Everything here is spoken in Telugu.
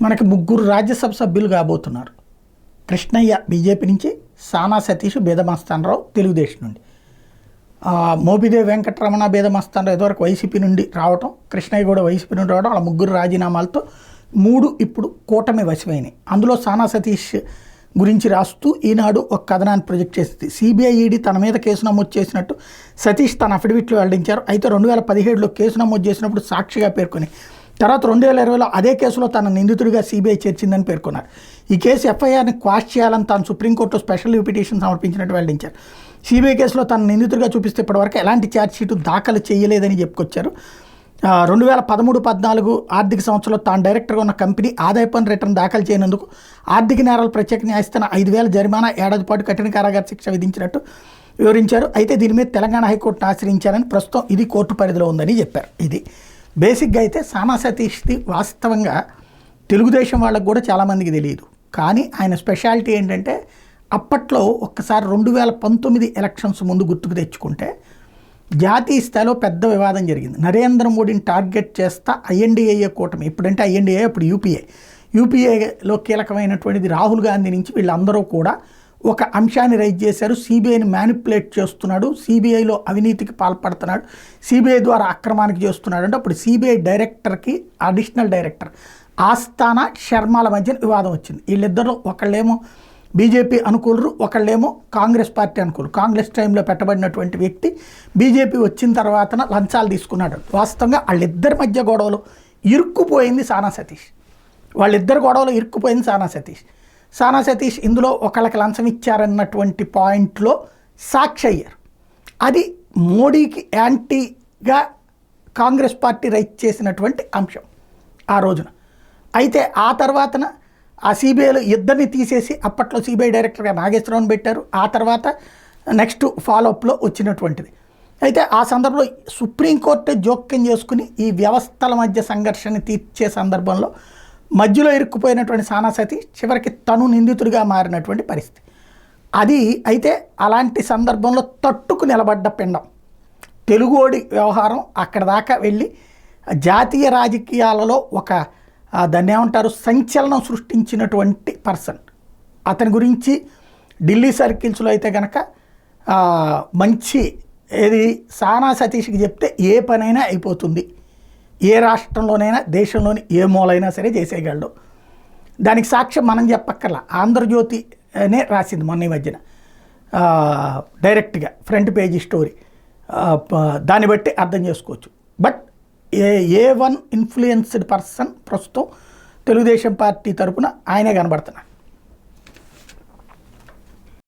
మనకి ముగ్గురు రాజ్యసభ సభ్యులు కాబోతున్నారు. కృష్ణయ్య బీజేపీ నుంచి, సానా సతీష్ బేదమస్తానరావు తెలుగుదేశం నుండి, మోపిదేవి వెంకటరమణ బేదమస్తానరావు ఇదివరకు వైసీపీ నుండి రావటం, కృష్ణయ్య కూడా వైసీపీ నుండి రావడం, అలా ముగ్గురు రాజీనామాలతో 3 ఇప్పుడు కూటమి వశమైనాయి. అందులో సానా సతీష్ గురించి రాస్తూ ఈనాడు ఒక కథనాన్ని ప్రొజెక్ట్ చేసింది. సిబిఐ ఈడీ తన మీద కేసు నమోదు చేసినట్టు సతీష్ తన అఫిడవిట్లో వెల్లడించారు. అయితే 2017లో కేసు నమోదు చేసినప్పుడు సాక్షిగా పేర్కొని తర్వాత 2020లో అదే కేసులో తన నిందితుడిగా సిబిఐ చేర్చిందని పేర్కొన్నారు. ఈ కేసు ఎఫ్ఐఆర్ని క్వాష్ చేయాలని తాను సుప్రీంకోర్టులో స్పెషల్ పిటిషన్ సమర్పించినట్టు వెల్లడించారు. సిబిఐ కేసులో తన నిందితుడిగా చూపిస్తే ఇప్పటివరకు ఎలాంటి ఛార్జ్షీటు దాఖలు చేయలేదని చెప్పుకొచ్చారు. 2013-14 ఆర్థిక సంవత్సరంలో తాను డైరెక్టర్గా ఉన్న కంపెనీ ఆదాయ పన్ను రిటర్న్ దాఖలు చేయనందుకు ఆర్థిక నేరాల ప్రత్యేక న్యాయస్థానం 5,000 జరిమానా, ఏడాది పాటు కఠిన కారాగార శిక్ష విధించినట్టు వివరించారు. అయితే దీని మీద తెలంగాణ హైకోర్టును ఆశ్రయించారని, ప్రస్తుతం ఇది కోర్టు పరిధిలో ఉందని చెప్పారు. ఇది బేసిక్గా అయితే సానా సతీష్ది వాస్తవంగా తెలుగుదేశం వాళ్ళకు కూడా చాలామందికి తెలియదు. కానీ ఆయన స్పెషాలిటీ ఏంటంటే అప్పట్లో ఒక్కసారి 2019 ఎలక్షన్స్ ముందు గుర్తుకు తెచ్చుకుంటే జాతీయ స్థాయిలో పెద్ద వివాదం జరిగింది. నరేంద్ర మోడీని టార్గెట్ చేస్తా ఐఎన్డీఏ కూటమి, ఇప్పుడంటే ఐఎన్డీఏ అప్పుడు యూపీఏలో కీలకమైనటువంటిది రాహుల్ గాంధీ నుంచి వీళ్ళందరూ కూడా ఒక అంశాన్ని రైజ్ చేశారు. సిబిఐని మ్యానిపులేట్ చేస్తున్నాడు, సిబిఐలో అవినీతికి పాల్పడుతున్నాడు, సిబిఐ ద్వారా అక్రమానికి చేస్తున్నాడు అంటే అప్పుడు సిబిఐ డైరెక్టర్కి అడిషనల్ డైరెక్టర్ ఆస్థానా శర్మల మధ్య వివాదం వచ్చింది. వీళ్ళిద్దరూ ఒకళ్ళేమో బీజేపీ అనుకూలరు, ఒకళ్ళేమో కాంగ్రెస్ పార్టీ అనుకూలు. కాంగ్రెస్ టైంలో పెట్టబడినటువంటి వ్యక్తి బీజేపీ వచ్చిన తర్వాత లంచాలు తీసుకున్నాడు. వాస్తవంగా వాళ్ళిద్దరి మధ్య గొడవలు ఇరుక్కుపోయింది సానా సతీష్. వాళ్ళిద్దరు గొడవలు ఇరుక్కుపోయింది సానా సతీష్ ఇందులో ఒకళ్ళకి లంచం ఇచ్చారన్నటువంటి పాయింట్లో సాక్షి అయ్యారు. అది మోడీకి యాంటీగా కాంగ్రెస్ పార్టీ రైట్ చేసినటువంటి అంశం ఆ రోజున. అయితే ఆ తర్వాతన ఆ సిబిఐలో ఇద్దరిని తీసేసి అప్పట్లో సిబిఐ డైరెక్టర్గా నాగేశ్వరరావుని పెట్టారు. ఆ తర్వాత నెక్స్ట్ ఫాలోఅప్లో వచ్చినటువంటిది. అయితే ఆ సందర్భంలో సుప్రీంకోర్టు జోక్యం చేసుకుని ఈ వ్యవస్థల మధ్య సంఘర్షణ తీర్చే సందర్భంలో మధ్యలో ఇరుక్కుపోయినటువంటి సానా సతీష్ చివరికి తను నిందితుడిగా మారినటువంటి పరిస్థితి అది. అయితే అలాంటి సందర్భంలో తట్టుకు నిలబడ్డ పిండం తెలుగోడి వ్యవహారం అక్కడ దాకా వెళ్ళి జాతీయ రాజకీయాలలో ఒక దాన్ని ఏమంటారు సంచలనం సృష్టించినటువంటి పర్సన్. అతని గురించి ఢిల్లీ సర్కిల్స్లో అయితే కనుక మంచి ఏది సానా సతీష్కి చెప్తే ఏ పనైనా అయిపోతుంది, ఏ రాష్ట్రంలోనైనా దేశంలోని ఏ మూలైనా సరే చేసేయగలడు. దానికి సాక్ష్యం మనం చెప్పక్కర్లా, ఆంధ్రజ్యోతినే రాసింది మొన్న ఈ మధ్యన డైరెక్ట్గా ఫ్రంట్ పేజీ స్టోరీ. దాన్ని బట్టి అర్థం చేసుకోవచ్చు. But A one influenced person ప్రస్తుతం తెలుగుదేశం పార్టీ తరపున ఆయనే కనబడుతున్నాడు.